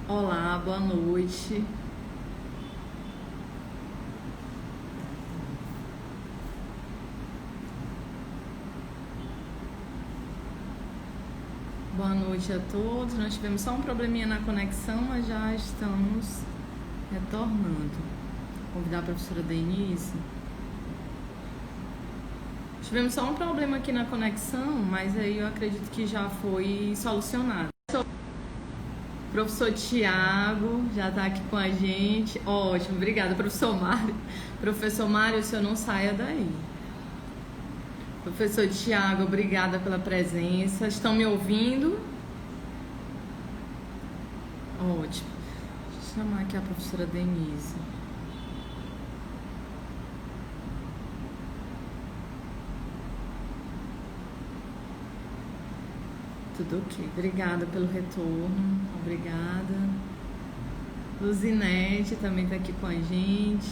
Olá, boa noite. Boa noite a todos. Nós tivemos só um probleminha na conexão, mas já estamos retornando. Vou convidar a professora Denise. Tivemos só um problema aqui na conexão, mas aí eu acredito que já foi solucionado. O professor Tiago já está aqui com a gente. Ótimo, obrigada, professor Mário. Professor Mário, o senhor não saia daí. Professor Tiago, obrigada pela presença. Estão me ouvindo? Ótimo. Deixa eu chamar aqui a professora Denise. Tudo ok. Obrigada pelo retorno. Obrigada. Luzinete também está aqui com a gente.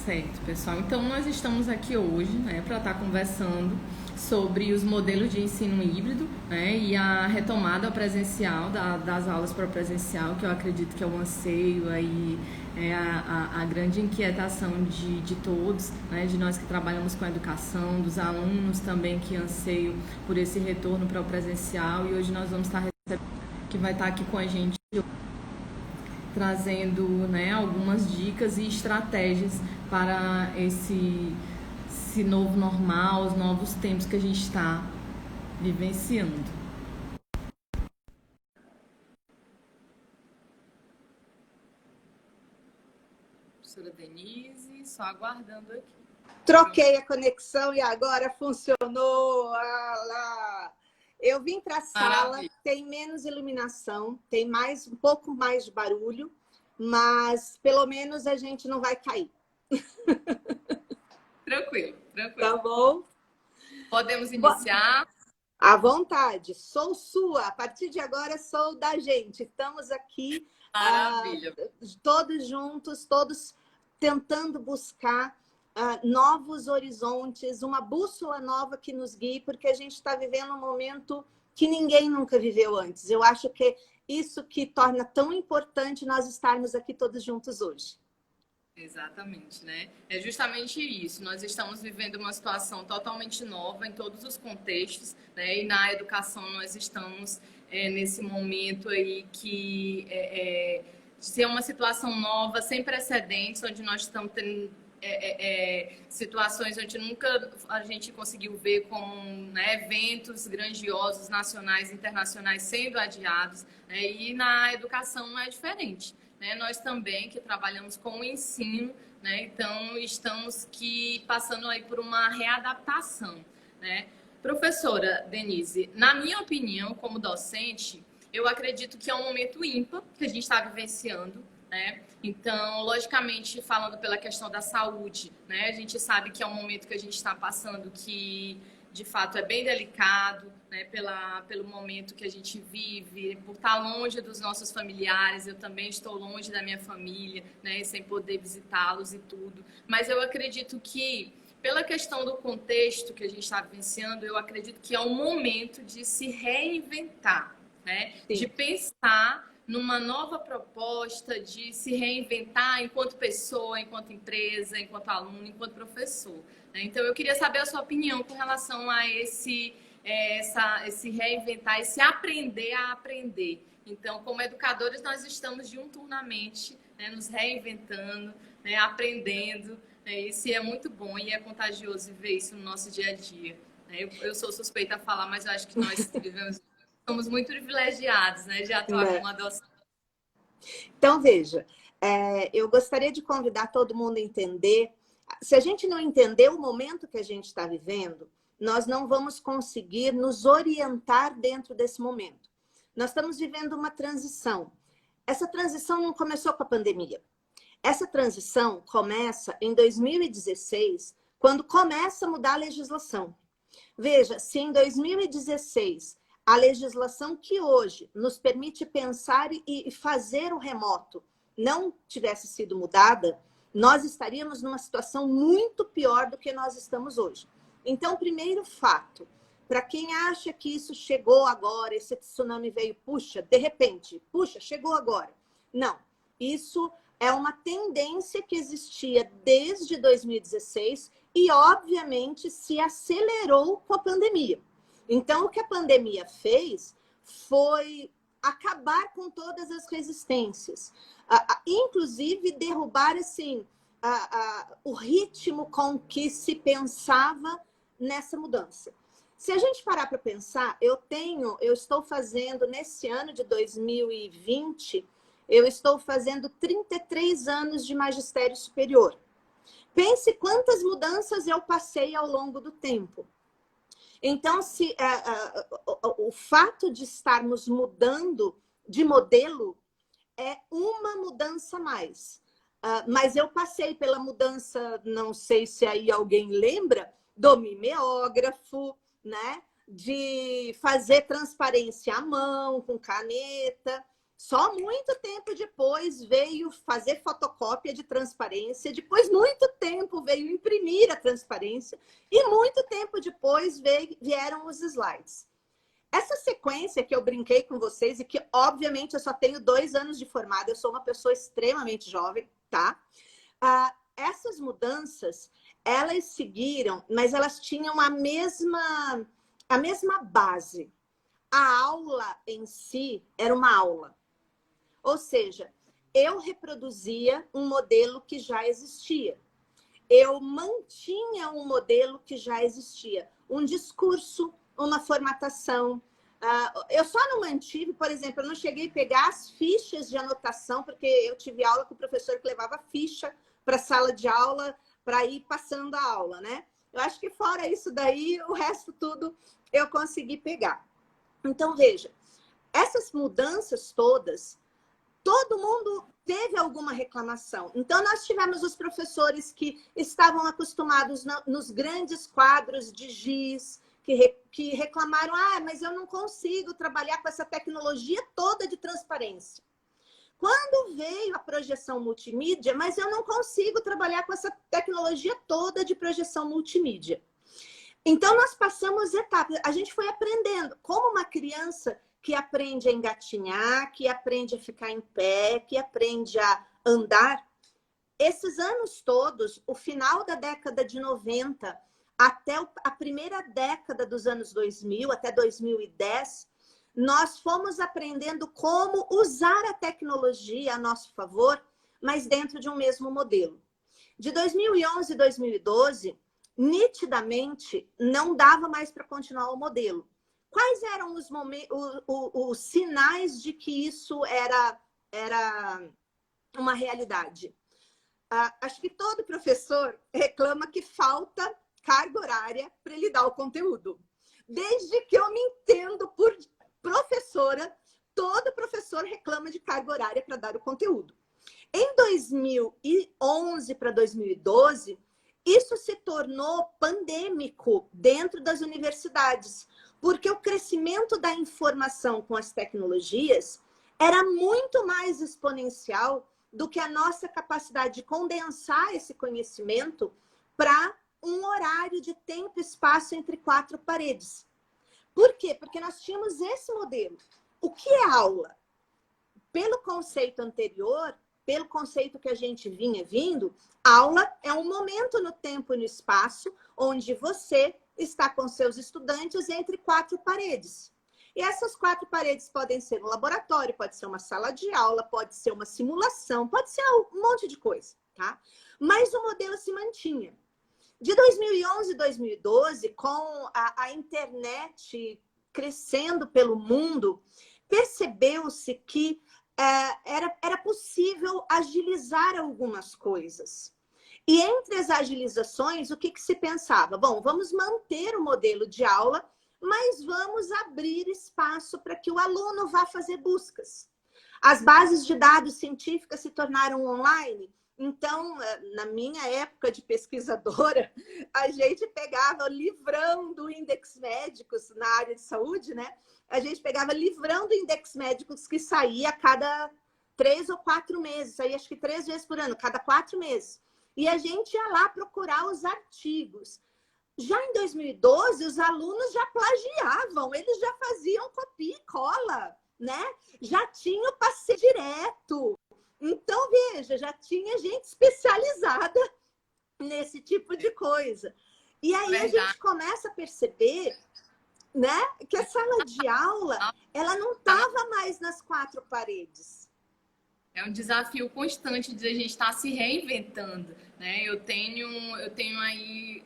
Certo, pessoal. Então, nós estamos aqui hoje, né, para estar conversando sobre os modelos de ensino híbrido, né, e a retomada presencial das aulas para o presencial, que eu acredito que é um anseio aí, a grande inquietação de todos, né, de nós que trabalhamos com a educação, dos alunos também que anseiam por esse retorno para o presencial. E hoje nós vamos estar recebendo, que vai estar aqui com a gente, trazendo, né, algumas dicas e estratégias para esse novo normal, os novos tempos que a gente está vivenciando. Professora Denise, só aguardando aqui. Troquei a conexão e agora funcionou. Ah, lá. Eu vim para a sala, tem menos iluminação, tem um pouco mais de barulho, mas pelo menos a gente não vai cair. Tranquilo, tranquilo. Tá bom? Podemos iniciar? À vontade, sou sua. A partir de agora sou da gente. Estamos aqui, todos juntos, todos tentando buscar novos horizontes, uma bússola nova que nos guie, porque a gente está vivendo um momento que ninguém nunca viveu antes. Eu acho que isso que torna tão importante nós estarmos aqui todos juntos hoje. Exatamente, né? É justamente isso. Nós estamos vivendo uma situação totalmente nova em todos os contextos, né? E na educação nós estamos nesse momento aí que ser uma situação nova, sem precedentes, onde nós estamos tendo situações onde nunca a gente conseguiu ver, como, né, eventos grandiosos, nacionais e internacionais sendo adiados, né? E na educação não é diferente. Né? Nós também, que trabalhamos com o ensino, né? Então estamos passando aí por uma readaptação. Né? Professora Denise, na minha opinião, como docente, eu acredito que é um momento ímpar que a gente está vivenciando. Né? Então, logicamente, falando pela questão da saúde, né? A gente sabe que é um momento que a gente está passando que, de fato, é bem delicado, né? Pelo momento que a gente vive, por estar longe dos nossos familiares. Eu também estou longe da minha família, né? Sem poder visitá-los e tudo. Mas eu acredito que, pela questão do contexto que a gente está vivenciando, eu acredito que é um momento de se reinventar, né? De pensar numa nova proposta, de se reinventar enquanto pessoa, enquanto empresa, enquanto aluno, enquanto professor. Então, eu queria saber a sua opinião com relação a esse reinventar, esse aprender a aprender. Então, como educadores, nós estamos diuturnamente, né, nos reinventando, né, aprendendo. Isso é muito bom e é contagioso ver isso no nosso dia a dia. Eu sou suspeita a falar, mas eu acho que nós somos muito privilegiados, né, de atuar como adoção. Então, veja, eu gostaria de convidar todo mundo a entender. Se a gente não entender o momento que a gente está vivendo, nós não vamos conseguir nos orientar dentro desse momento. Nós estamos vivendo uma transição. Essa transição não começou com a pandemia. Essa transição começa em 2016, quando começa a mudar a legislação. Veja, se em 2016 a legislação que hoje nos permite pensar e fazer o remoto não tivesse sido mudada, nós estaríamos numa situação muito pior do que nós estamos hoje. Então, primeiro fato, para quem acha que isso chegou agora, esse tsunami veio, puxa, de repente, puxa, chegou agora. Não, isso é uma tendência que existia desde 2016 e, obviamente, se acelerou com a pandemia. Então, o que a pandemia fez foi acabar com todas as resistências, inclusive derrubar assim, o ritmo com que se pensava nessa mudança. Se a gente parar para pensar, eu estou fazendo, nesse ano de 2020, eu estou fazendo 33 anos de magistério superior. Pense quantas mudanças eu passei ao longo do tempo. Então, o fato de estarmos mudando de modelo é uma mudança a mais. Mas eu passei pela mudança, não sei se aí alguém lembra, do mimeógrafo, né? De fazer transparência à mão, com caneta. Só muito tempo depois veio fazer fotocópia de transparência, depois muito tempo veio imprimir a transparência e muito tempo depois vieram os slides. Essa sequência que eu brinquei com vocês e que, obviamente, eu só tenho 2 anos de formada, eu sou uma pessoa extremamente jovem, tá? Essas mudanças, elas seguiram, mas elas tinham a mesma base. A aula em si era uma aula. Ou seja, eu reproduzia um modelo que já existia. Eu mantinha um modelo que já existia. Um discurso, uma formatação. Eu só não mantive, por exemplo, eu não cheguei a pegar as fichas de anotação, porque eu tive aula com o professor que levava ficha para a sala de aula para ir passando a aula, né? Eu acho que fora isso daí, o resto tudo eu consegui pegar. Então, veja, essas mudanças todas, todo mundo teve alguma reclamação. Então, nós tivemos os professores que estavam acostumados nos grandes quadros de giz, que reclamaram, mas eu não consigo trabalhar com essa tecnologia toda de transparência. Quando veio a projeção multimídia, mas eu não consigo trabalhar com essa tecnologia toda de projeção multimídia. Então, nós passamos etapas. A gente foi aprendendo como uma criança que aprende a engatinhar, que aprende a ficar em pé, que aprende a andar. Esses anos todos, o final da década de 90 até a primeira década dos anos 2000, até 2010, nós fomos aprendendo como usar a tecnologia a nosso favor, mas dentro de um mesmo modelo. De 2011 e 2012, nitidamente, não dava mais para continuar o modelo. Quais eram os sinais de que isso era uma realidade? Acho que todo professor reclama que falta carga horária para ele dar o conteúdo. Desde que eu me entendo por professora, todo professor reclama de carga horária para dar o conteúdo. Em 2011 para 2012, isso se tornou pandêmico dentro das universidades, porque o crescimento da informação com as tecnologias era muito mais exponencial do que a nossa capacidade de condensar esse conhecimento para um horário de tempo e espaço entre 4 paredes. Por quê? Porque nós tínhamos esse modelo. O que é aula? Pelo conceito anterior, pelo conceito que a gente vinha vindo, aula é um momento no tempo e no espaço onde você está com seus estudantes entre 4 paredes. E essas 4 paredes podem ser um laboratório, pode ser uma sala de aula, pode ser uma simulação, pode ser um monte de coisa, tá? Mas o modelo se mantinha. De 2011 e 2012, com a internet crescendo pelo mundo, percebeu-se que era possível agilizar algumas coisas. E entre as agilizações, o que se pensava? Bom, vamos manter o modelo de aula, mas vamos abrir espaço para que o aluno vá fazer buscas. As bases de dados científicas se tornaram online. Então, na minha época de pesquisadora, a gente pegava livrão do Index Médicos na área de saúde, né? A gente pegava livrão do Index Médicos que saía a cada 3 ou 4 meses, saía acho que 3 vezes por ano, cada 4 meses. E a gente ia lá procurar os artigos. Já em 2012, os alunos já plagiavam, eles já faziam copia e cola, né? Já tinha o passeio direto. Então, veja, já tinha gente especializada nesse tipo de coisa. E aí a gente começa a perceber, né, que a sala de aula, ela não estava mais nas quatro paredes. É um desafio constante de a gente estar se reinventando, né? Eu tenho aí,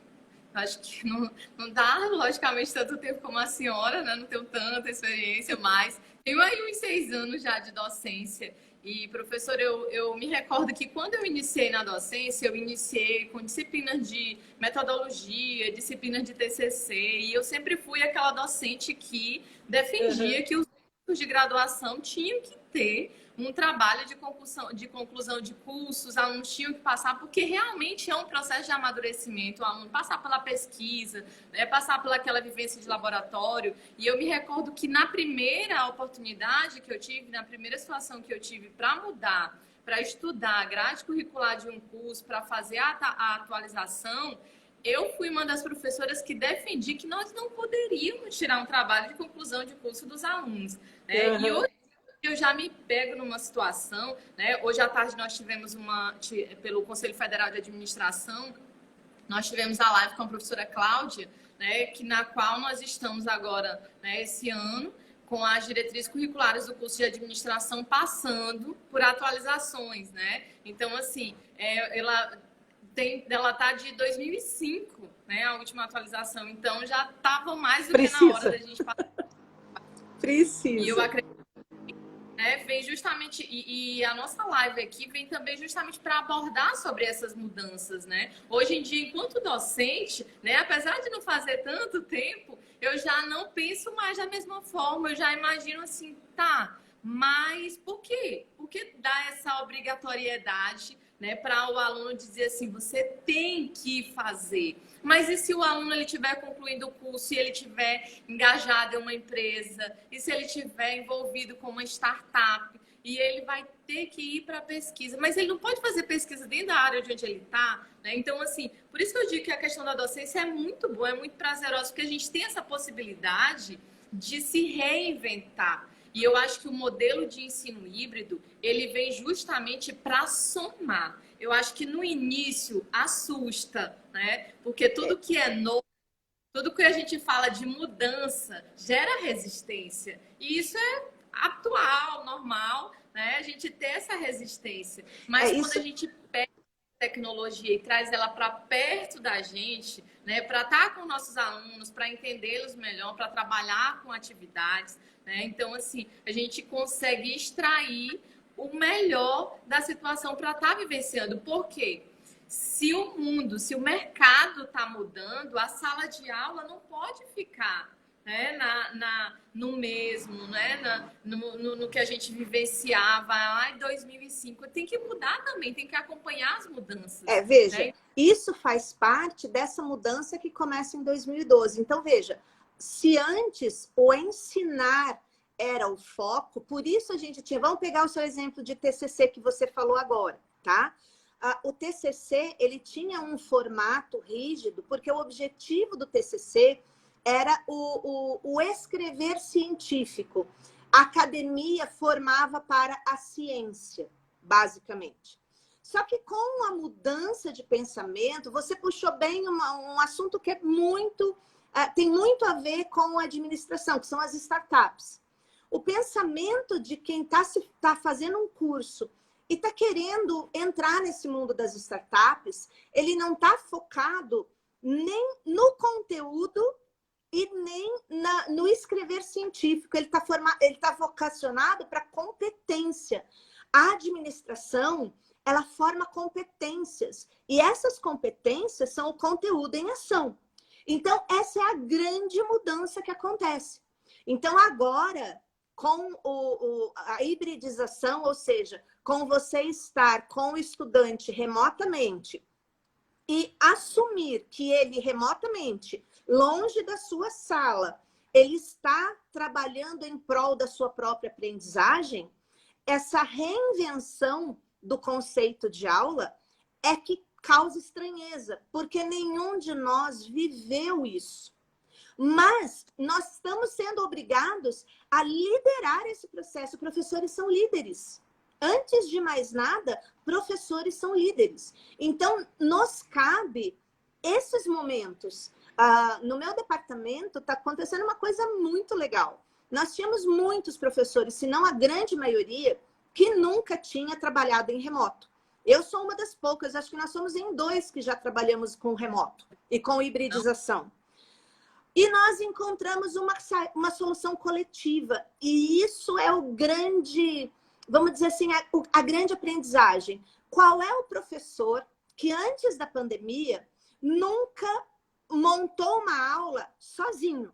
acho que não dá, logicamente, tanto tempo como a senhora, né? Não tenho tanta experiência, mas tenho aí uns 6 anos já de docência. E, professor, eu me recordo que quando eu iniciei na docência, eu iniciei com disciplinas de metodologia, disciplinas de TCC, e eu sempre fui aquela docente que defendia que os cursos de graduação tinham que ter um trabalho de conclusão de cursos, os alunos tinham que passar, porque realmente é um processo de amadurecimento, o aluno passar pela pesquisa, né, passar pelaquela vivência de laboratório. E eu me recordo que na primeira oportunidade que eu tive, na primeira situação que eu tive para mudar, para estudar a grade curricular de um curso, para fazer a atualização, eu fui uma das professoras que defendi que nós não poderíamos tirar um trabalho de conclusão de curso dos alunos. Né? E hoje eu já me pego numa situação, né? Hoje à tarde nós tivemos pelo Conselho Federal de Administração, nós tivemos a live com a professora Cláudia, né? Na qual nós estamos agora, né, esse ano, com as diretrizes curriculares do curso de administração passando por atualizações, né? Então, assim, ela está de 2005, né? A última atualização. Então, já estava mais do que na hora da gente passar. Precisa. E eu acredito, né, vem justamente, e a nossa live aqui vem também justamente para abordar sobre essas mudanças, né? Hoje em dia, enquanto docente, né, apesar de não fazer tanto tempo, eu já não penso mais da mesma forma, eu já imagino assim, tá, mas por quê? Por que dá essa obrigatoriedade, né, para o aluno dizer assim, você tem que fazer? Mas e se o aluno ele estiver concluindo o curso e ele estiver engajado em uma empresa, e se ele estiver envolvido com uma startup, e ele vai ter que ir para a pesquisa, mas ele não pode fazer pesquisa dentro da área de onde ele está, né? Então, assim, por isso que eu digo que a questão da docência é muito boa, é muito prazerosa, porque a gente tem essa possibilidade de se reinventar. E eu acho que o modelo de ensino híbrido, ele vem justamente para somar. Eu acho que no início assusta, né? Porque tudo que é novo, tudo que a gente fala de mudança gera resistência. E isso é atual, normal, né? A gente ter essa resistência. Mas quando a gente pega a tecnologia e traz ela para perto da gente, né? Para estar com nossos alunos, para entendê-los melhor, para trabalhar com atividades, né? Então, assim, a gente consegue extrair o melhor da situação para estar vivenciando. Por quê? Se o mercado está mudando, a sala de aula não pode ficar, né, no mesmo, né, no que a gente vivenciava lá em 2005. Tem que mudar também, tem que acompanhar as mudanças. Veja, né? Isso faz parte dessa mudança que começa em 2012. Então, veja, se antes o ensinar era o foco, por isso a gente tinha... Vamos pegar o seu exemplo de TCC que você falou agora, tá? O TCC, ele tinha um formato rígido, porque o objetivo do TCC era o escrever científico. A academia formava para a ciência, basicamente. Só que com a mudança de pensamento, você puxou bem um assunto que é tem muito a ver com a administração, que são as startups. O pensamento de quem está fazendo um curso e está querendo entrar nesse mundo das startups, ele não está focado nem no conteúdo e nem no escrever científico. Ele está vocacionado para competência. A administração, ela forma competências. E essas competências são o conteúdo em ação. Então, essa é a grande mudança que acontece. Então, agora, com a hibridização, ou seja, com você estar com o estudante remotamente e assumir que ele remotamente, longe da sua sala, ele está trabalhando em prol da sua própria aprendizagem, essa reinvenção do conceito de aula é que causa estranheza, porque nenhum de nós viveu isso. Mas nós estamos sendo obrigados a liderar esse processo. Professores são líderes. Antes de mais nada, professores são líderes. Então, nos cabe esses momentos. No meu departamento está acontecendo uma coisa muito legal. Nós tínhamos muitos professores, se não a grande maioria, que nunca tinha trabalhado em remoto. Eu sou uma das poucas, acho que nós somos em 2 que já trabalhamos com remoto e com hibridização. E nós encontramos uma solução coletiva. E isso é o grande, vamos dizer assim, a grande aprendizagem. Qual é o professor que antes da pandemia nunca montou uma aula sozinho?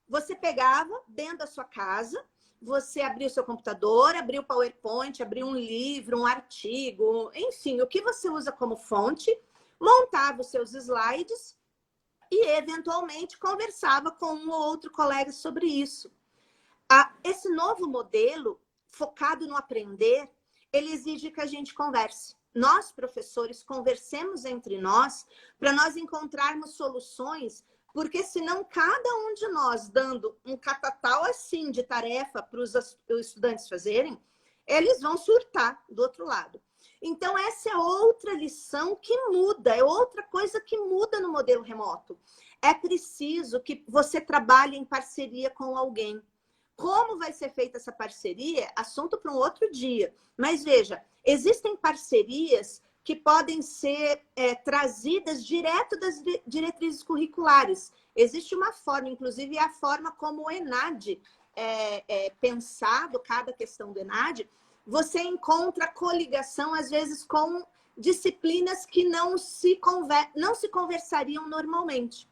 Você pegava dentro da sua casa, você abria o seu computador, abria o PowerPoint, abria um livro, um artigo, enfim, o que você usa como fonte, montava os seus slides e, eventualmente, conversava com um ou outro colega sobre isso. Esse novo modelo, focado no aprender, ele exige que a gente converse. Nós, professores, conversemos entre nós para nós encontrarmos soluções, porque senão cada um de nós dando um catatal assim de tarefa para os estudantes fazerem, eles vão surtar do outro lado. Então, essa é outra lição que muda, é outra coisa que muda no modelo remoto. É preciso que você trabalhe em parceria com alguém. Como vai ser feita essa parceria? Assunto para um outro dia. Mas veja, existem parcerias que podem ser trazidas direto das diretrizes curriculares. Existe uma forma, inclusive a forma como o ENAD é pensado, cada questão do ENAD, você encontra coligação, às vezes, com disciplinas que não se conversariam normalmente.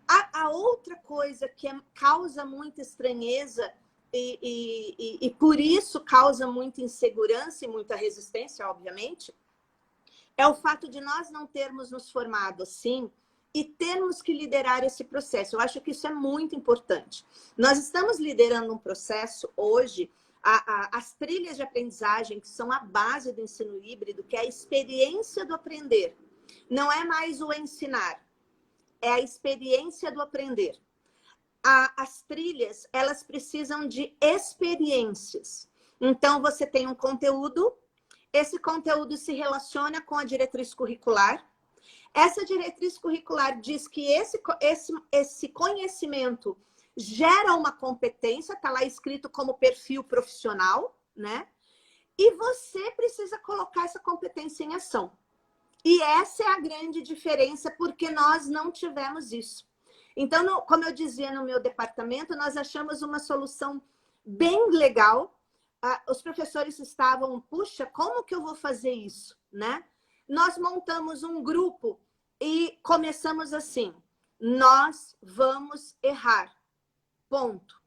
A outra coisa que causa muita estranheza e por isso causa muita insegurança e muita resistência, obviamente, é o fato de nós não termos nos formado assim e termos que liderar esse processo. Eu acho que isso é muito importante. Nós estamos liderando um processo hoje, as trilhas de aprendizagem, que são a base do ensino híbrido, que é a experiência do aprender. Não é mais o ensinar, é a experiência do aprender. As trilhas, elas precisam de experiências. Então, você tem um conteúdo, esse conteúdo se relaciona com a diretriz curricular. Essa diretriz curricular diz que esse conhecimento gera uma competência, está lá escrito como perfil profissional, né? E você precisa colocar essa competência em ação. E essa é a grande diferença, porque nós não tivemos isso. Então, como eu dizia no meu departamento, nós achamos uma solução bem legal. Os professores estavam, puxa, como que eu vou fazer isso, né? Nós montamos um grupo e começamos assim: nós vamos errar, ponto.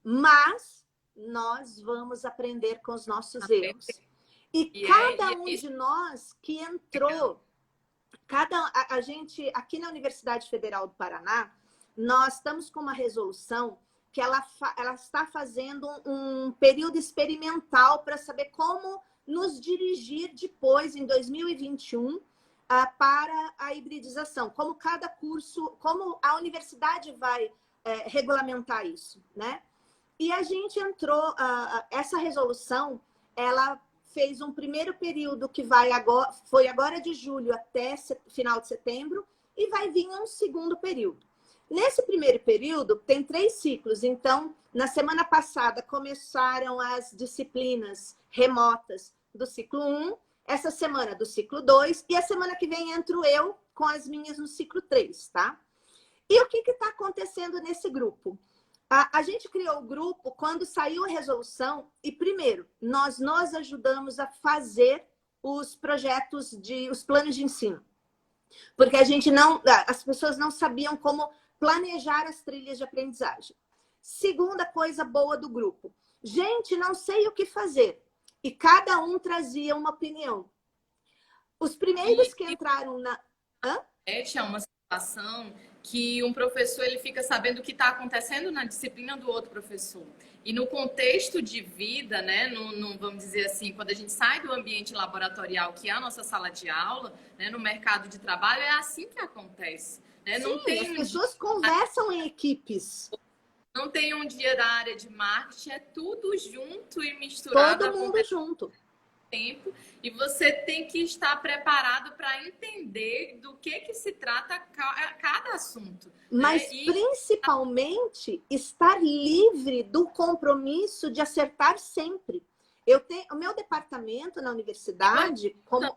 Mas nós vamos aprender com os nossos erros. E cada um de nós que entrou, a gente, aqui na Universidade Federal do Paraná, nós estamos com uma resolução que ela está fazendo um período experimental para saber como nos dirigir depois, em 2021, para a hibridização. Como cada curso, como a universidade vai regulamentar isso, né? E a gente entrou, essa resolução, ela fez um primeiro período que foi agora de julho até final de setembro, e vai vir um segundo período. Nesse primeiro período, tem 3 ciclos. Então, na semana passada, começaram as disciplinas remotas do ciclo 1, essa semana do ciclo 2, e a semana que vem entro eu com as minhas no ciclo 3, tá? E o que está acontecendo nesse grupo? A gente criou o grupo quando saiu a resolução e, primeiro, nós ajudamos a fazer os projetos, os planos de ensino. Porque as pessoas não sabiam como planejar as trilhas de aprendizagem. Segunda coisa boa do grupo: gente, não sei o que fazer. E cada um trazia uma opinião. Os primeiros que entraram na... É uma situação que um professor ele fica sabendo o que está acontecendo na disciplina do outro professor. E no contexto de vida, né, vamos dizer assim, quando a gente sai do ambiente laboratorial, que é a nossa sala de aula, né, no mercado de trabalho, é assim que acontece. Né? Sim, não tem as pessoas conversam em equipes. Não tem um dia da área de marketing, é tudo junto e misturado. Todo mundo junto. Tempo, e você tem que estar preparado para entender do que se trata cada assunto. Mas, né? principalmente, estar livre do compromisso de acertar sempre. Eu tenho o meu departamento na universidade, como...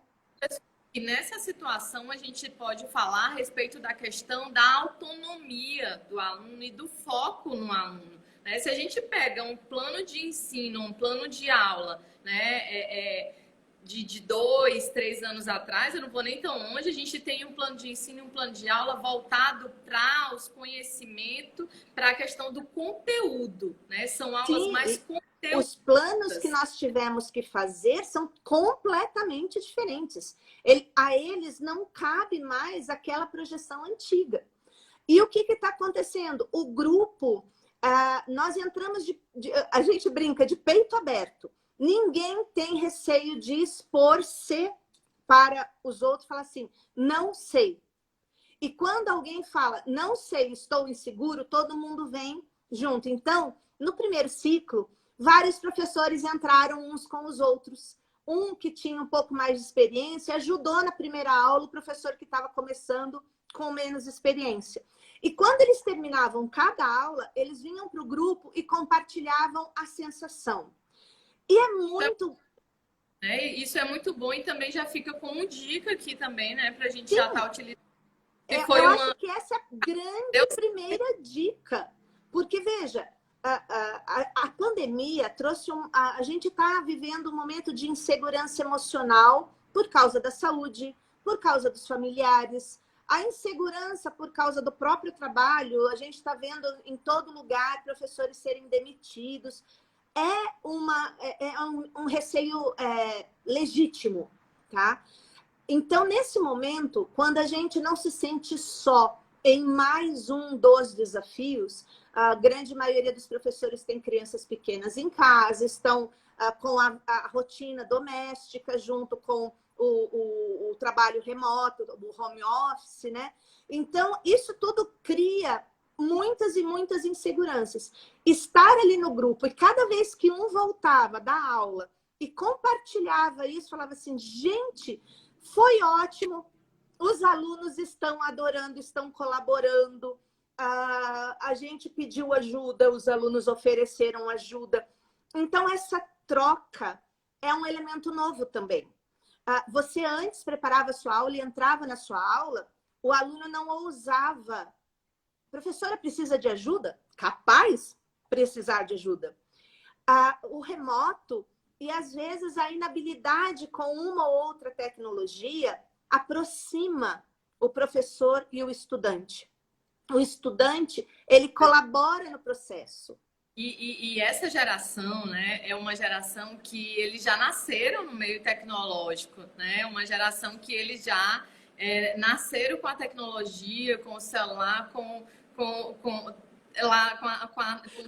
E nessa situação a gente pode falar a respeito da questão da autonomia do aluno e do foco no aluno. Né? Se a gente pega um plano de ensino, um plano de aula, né, de 2, 3 anos atrás, eu não vou nem tão longe, a gente tem um plano de ensino e um plano de aula voltado para os conhecimentos, para a questão do conteúdo. Né? São aulas Sim, mais conteúdo. Os planos que nós tivemos que fazer são completamente diferentes. A eles não cabe mais aquela projeção antiga. E o que está acontecendo? O grupo, nós entramos a gente brinca de peito aberto. Ninguém tem receio de expor-se para os outros, falar assim, não sei. E quando alguém fala, não sei, estou inseguro, todo mundo vem junto. Então, no primeiro ciclo, vários professores entraram uns com os outros. Um que tinha um pouco mais de experiência ajudou na primeira aula o professor que estava começando com menos experiência. E quando eles terminavam cada aula, eles vinham para o grupo e compartilhavam a sensação. E é muito... Isso é muito bom e também já fica como dica aqui também, né? Para a gente já estar utilizando. Eu acho que essa é a grande primeira dica. Porque, veja, a pandemia trouxe a gente está vivendo um momento de insegurança emocional por causa da saúde, por causa dos familiares, a insegurança por causa do próprio trabalho. A gente está vendo em todo lugar professores serem demitidos. É um receio legítimo, tá? Então, nesse momento, quando a gente não se sente só em mais um dos desafios, a grande maioria dos professores tem crianças pequenas em casa, estão com a rotina doméstica junto com o trabalho remoto, o home office, né? Então, isso tudo cria muitas e muitas inseguranças. Estar ali no grupo e cada vez que um voltava da aula e compartilhava isso, falava assim, gente, foi ótimo, os alunos estão adorando, estão colaborando, a gente pediu ajuda, os alunos ofereceram ajuda. Então, essa troca é um elemento novo também. Você antes preparava a sua aula e entrava na sua aula, o aluno não ousava. Professora, precisa de ajuda? Capaz precisar de ajuda. O remoto e, às vezes, a inabilidade com uma ou outra tecnologia aproxima o professor e o estudante. O estudante, ele colabora no processo. E essa geração, né, é uma geração que eles já nasceram no meio tecnológico, né? Uma geração que eles já nasceram com a tecnologia, com o celular, com o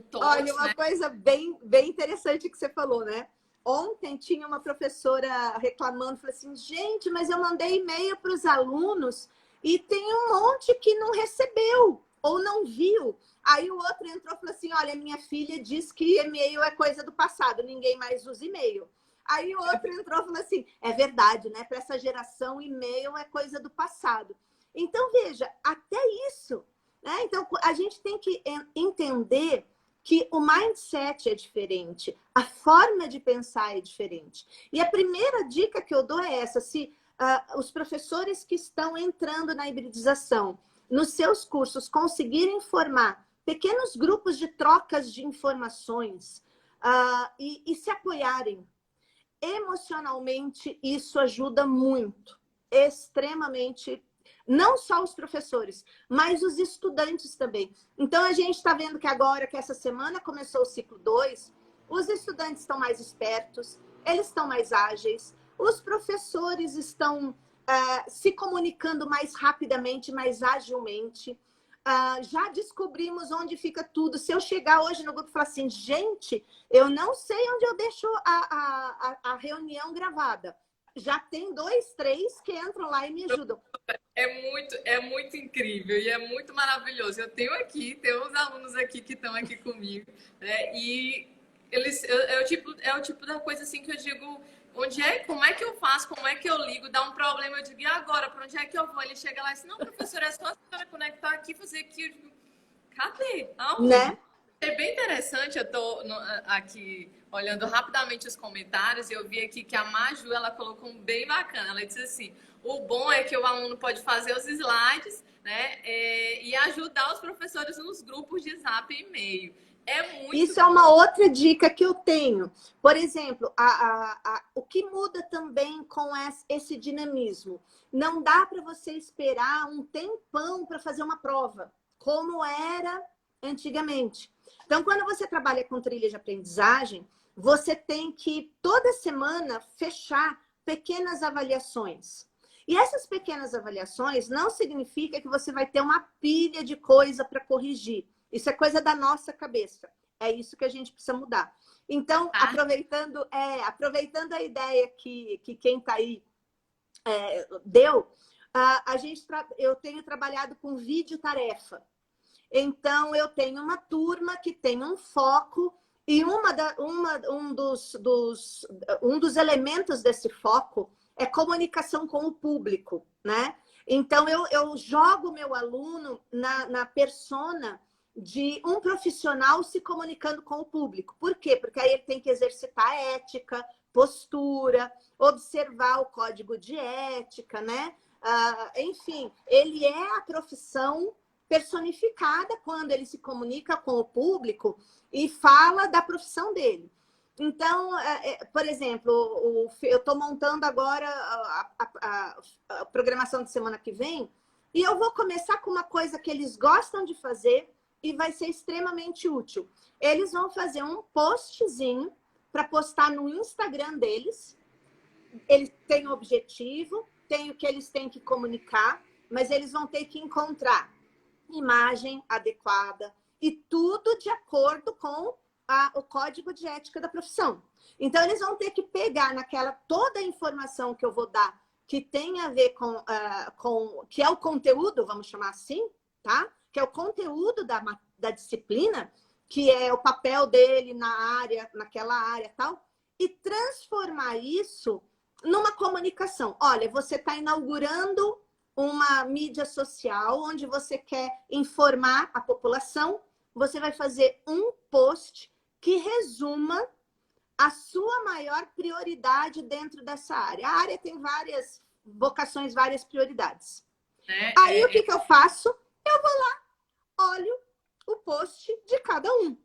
touch. Olha, uma coisa bem interessante que você falou, né? Ontem tinha uma professora reclamando, falou assim, gente, mas eu mandei e-mail para os alunos e tem um monte que não recebeu ou não viu. Aí o outro entrou e falou assim, olha, minha filha diz que e-mail é coisa do passado, ninguém mais usa e-mail. Aí o outro entrou e falou assim, é verdade, né? Para essa geração, e-mail é coisa do passado. Então, veja, até isso, né? Então, a gente tem que entender que o mindset é diferente, a forma de pensar é diferente. E a primeira dica que eu dou é essa, se os professores que estão entrando na hibridização, nos seus cursos, conseguirem formar pequenos grupos de trocas de informações e se apoiarem emocionalmente, isso ajuda muito, extremamente, não só os professores, mas os estudantes também. Então, a gente está vendo que agora, que essa semana começou o ciclo 2, os estudantes estão mais espertos, eles estão mais ágeis, os professores estão se comunicando mais rapidamente, mais agilmente. já descobrimos onde fica tudo. Se eu chegar hoje no grupo e falar assim, gente, eu não sei onde eu deixo a reunião gravada. Já tem 2, 3 que entram lá e me ajudam. É muito incrível e é muito maravilhoso. Tem uns alunos aqui que estão aqui comigo, né? E é o tipo da coisa assim que eu digo, como é que eu faço, como é que eu ligo, dá um problema, eu digo, e agora, para onde é que eu vou? Ele chega lá e diz, não, professora, é só a senhora conectar aqui, fazer aqui. Eu digo, cadê? Aonde? Né? É bem interessante, eu estou aqui olhando rapidamente os comentários e eu vi aqui que a Maju, ela colocou um bem bacana, ela disse assim, o bom é que o aluno pode fazer os slides, né, e ajudar os professores nos grupos de Zap e e-mail. Isso é uma outra dica que eu tenho. Por exemplo, o que muda também com esse dinamismo? Não dá para você esperar um tempão para fazer uma prova, como era antigamente. Então, quando você trabalha com trilha de aprendizagem, você tem que, toda semana, fechar pequenas avaliações. E essas pequenas avaliações não significa que você vai ter uma pilha de coisa para corrigir. Isso é coisa da nossa cabeça. É isso que a gente precisa mudar. Então, aproveitando a ideia que quem está aí deu, eu tenho trabalhado com vídeo-tarefa. Então, eu tenho uma turma que tem um foco e um dos elementos desse foco é comunicação com o público, né? Então, eu jogo o meu aluno na persona de um profissional se comunicando com o público. Por quê? Porque aí ele tem que exercitar ética, postura, observar o código de ética, né? Enfim, ele é a profissão personificada quando ele se comunica com o público e fala da profissão dele. Então, por exemplo, eu estou montando agora a programação de semana que vem e eu vou começar com uma coisa que eles gostam de fazer e vai ser extremamente útil. Eles vão fazer um postzinho para postar no Instagram deles. Eles têm objetivo, tem o que eles têm que comunicar, mas eles vão ter que encontrar imagem adequada e tudo de acordo com o código de ética da profissão. Então, eles vão ter que pegar toda a informação que eu vou dar que tem a ver com que é o conteúdo, vamos chamar assim, tá? Que é o conteúdo da disciplina, que é o papel dele naquela área e tal, e transformar isso numa comunicação. Olha, você está inaugurando uma mídia social onde você quer informar a população, você vai fazer um post que resuma a sua maior prioridade dentro dessa área. A área tem várias vocações, várias prioridades. Aí o que eu faço? Eu vou lá, olho o post de cada um.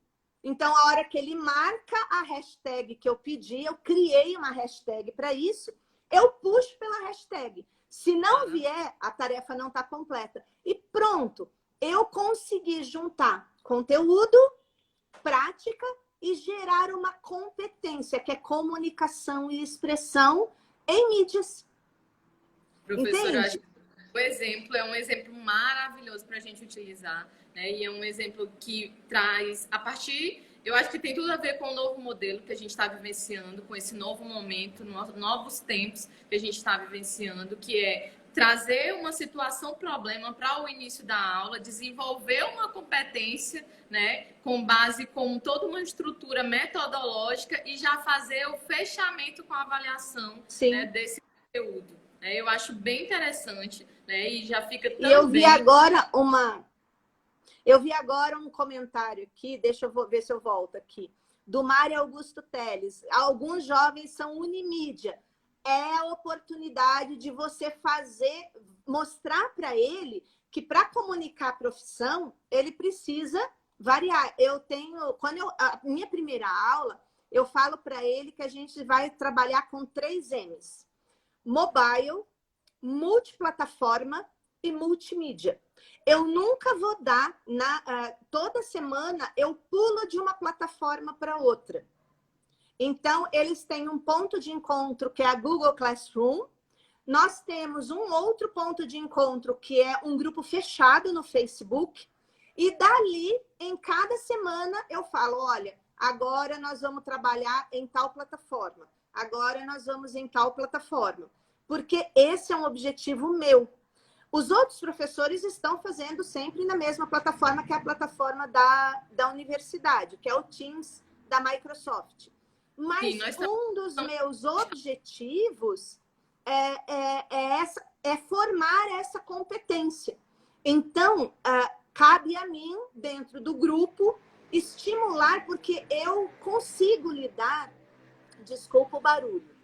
Então, a hora que ele marca a hashtag que eu pedi, eu criei uma hashtag para isso, eu puxo pela hashtag. Se não vier, a tarefa não está completa. E pronto, eu consegui juntar conteúdo, prática e gerar uma competência, que é comunicação e expressão em mídias. Professora, acho que o exemplo é um exemplo maravilhoso para a gente utilizar, né? E é um exemplo que traz, eu acho que tem tudo a ver com o novo modelo que a gente está vivenciando, com esse novo momento, novos tempos que a gente está vivenciando, que é trazer uma situação, problema para o início da aula, desenvolver uma competência, né, com base com toda uma estrutura metodológica e já fazer o fechamento com a avaliação, né, desse conteúdo. Eu acho bem interessante, né, e já fica também... Eu vi agora um comentário aqui, deixa eu ver se eu volto aqui, do Mário Augusto Teles. Alguns jovens são unimídia. É a oportunidade de você mostrar para ele que para comunicar a profissão, ele precisa variar. A minha primeira aula, eu falo para ele que a gente vai trabalhar com 3 M's. Mobile, multiplataforma e multimídia. Eu nunca vou dar, toda semana eu pulo de uma plataforma para outra. Então, eles têm um ponto de encontro que é a Google Classroom. Nós temos um outro ponto de encontro, que é um grupo fechado no Facebook. E dali, em cada semana, eu falo, olha, agora nós vamos trabalhar em tal plataforma. Agora nós vamos em tal plataforma. Porque esse é um objetivo meu. Os outros professores estão fazendo sempre na mesma plataforma, que é a plataforma da universidade, que é o Teams da Microsoft. Mas um dos meus objetivos é formar essa competência. Então, cabe a mim, dentro do grupo, estimular, porque eu consigo lidar, desculpa o barulho,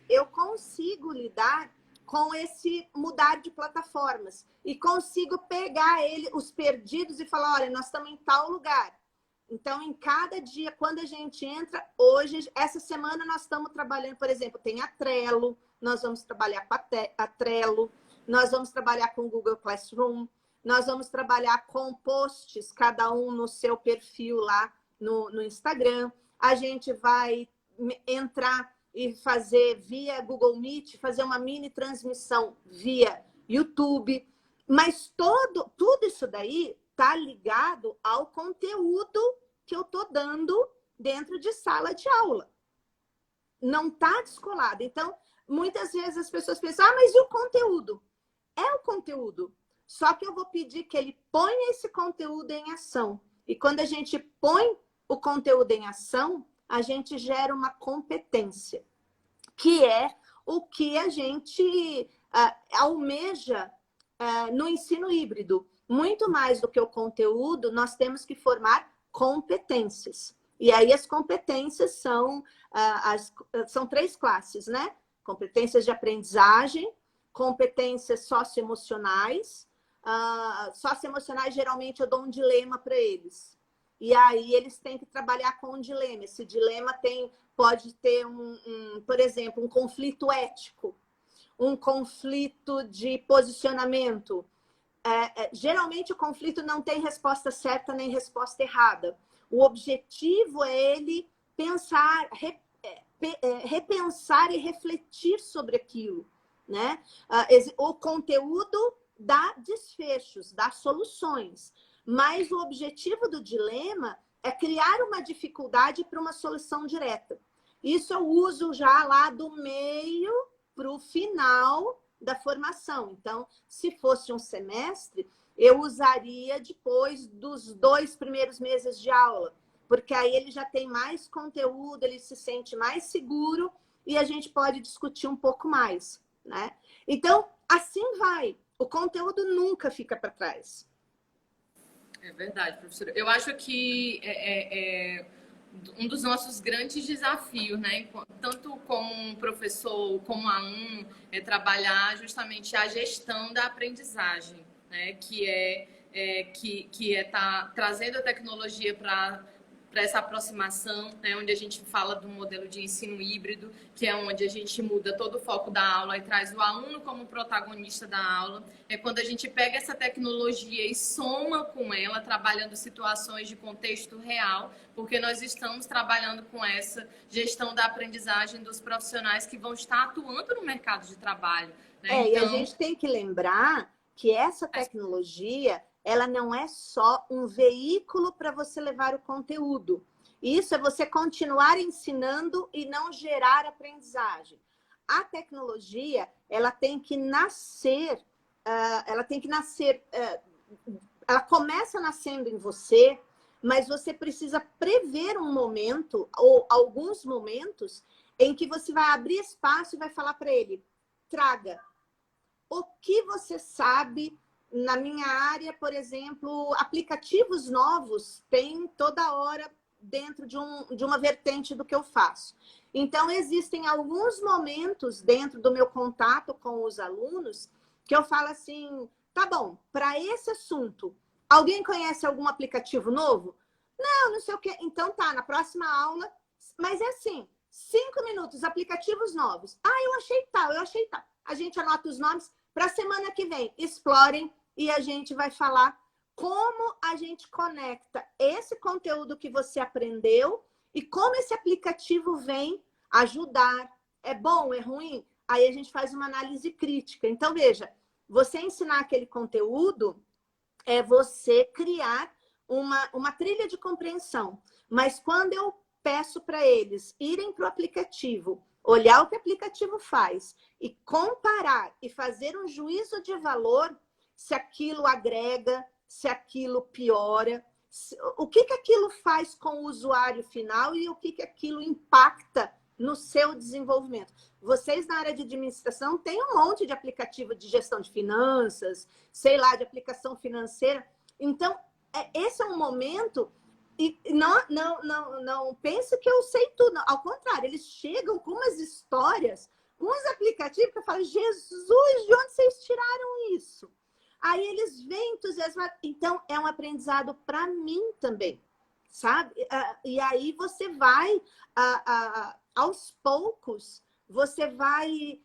eu consigo lidar com esse mudar de plataformas e consigo pegar os perdidos e falar, olha, nós estamos em tal lugar. Então, em cada dia, quando a gente entra, hoje, essa semana nós estamos trabalhando, por exemplo, tem a Trello, nós vamos trabalhar com a Trello, nós vamos trabalhar com o Google Classroom, nós vamos trabalhar com posts, cada um no seu perfil lá no Instagram. A gente vai entrar e fazer via Google Meet, fazer uma mini transmissão via YouTube. Mas tudo isso daí está ligado ao conteúdo que eu estou dando dentro de sala de aula. Não está descolado. Então, muitas vezes as pessoas pensam, mas e o conteúdo? É o conteúdo. Só que eu vou pedir que ele ponha esse conteúdo em ação. E quando a gente põe o conteúdo em ação, a gente gera uma competência, que é o que a gente almeja no ensino híbrido. Muito mais do que o conteúdo, nós temos que formar competências. E aí as competências são 3 classes, né? Competências de aprendizagem, competências socioemocionais. Socioemocionais, geralmente, eu dou um dilema para eles. E aí eles têm que trabalhar com um dilema. Esse dilema pode ter, por exemplo, um conflito ético, um conflito de posicionamento. Geralmente o conflito não tem resposta certa nem resposta errada. O objetivo é ele pensar, repensar e refletir sobre aquilo, né? O conteúdo dá desfechos, dá soluções, mas o objetivo do dilema é criar uma dificuldade para uma solução direta. Isso eu uso já lá do meio para o final da formação. Então, se fosse um semestre, eu usaria depois dos 2 primeiros meses de aula, porque aí ele já tem mais conteúdo, ele se sente mais seguro e a gente pode discutir um pouco mais, né? Então, assim vai. O conteúdo nunca fica para trás. É verdade, professora. Eu acho que um dos nossos grandes desafios, né, tanto como um professor, como aluno, é trabalhar justamente a gestão da aprendizagem, né, que é tá trazendo a tecnologia para essa aproximação, né, onde a gente fala do modelo de ensino híbrido, que é onde a gente muda todo o foco da aula e traz o aluno como protagonista da aula. É quando a gente pega essa tecnologia e soma com ela, trabalhando situações de contexto real, porque nós estamos trabalhando com essa gestão da aprendizagem dos profissionais que vão estar atuando no mercado de trabalho, né? E a gente tem que lembrar que essa tecnologia, ela não é só um veículo para você levar o conteúdo. Isso é você continuar ensinando e não gerar aprendizagem. A tecnologia, ela tem que nascer, ela começa nascendo em você, mas você precisa prever um momento, ou alguns momentos, em que você vai abrir espaço e vai falar para ele, traga o que você sabe. Na minha área, por exemplo, aplicativos novos tem toda hora dentro de uma vertente do que eu faço. Então, existem alguns momentos dentro do meu contato com os alunos que eu falo assim, tá bom, para esse assunto, alguém conhece algum aplicativo novo? Não sei o quê. Então tá, na próxima aula, mas é assim, 5 minutos, aplicativos novos. Eu achei tal. A gente anota os nomes para a semana que vem. Explorem. E a gente vai falar como a gente conecta esse conteúdo que você aprendeu e como esse aplicativo vem ajudar. É bom, é ruim? aí a gente faz uma análise crítica. Então, veja, você ensinar aquele conteúdo é você criar uma trilha de compreensão. Mas quando eu peço para eles irem para o aplicativo, olhar o que o aplicativo faz e comparar e fazer um juízo de valor, se aquilo agrega, se aquilo piora, o que aquilo faz com o usuário final e o que aquilo impacta no seu desenvolvimento. Vocês na área de administração têm um monte de aplicativo de gestão de finanças, sei lá, de aplicação financeira. Então, esse é um momento, e não pense que eu sei tudo. Não. Ao contrário, eles chegam com umas histórias, com uns aplicativos que eu falo, Jesus, de onde vocês tiraram isso? Aí eles vêm entusiasmados. Então, é um aprendizado para mim também, sabe? E aí você vai, aos poucos, você vai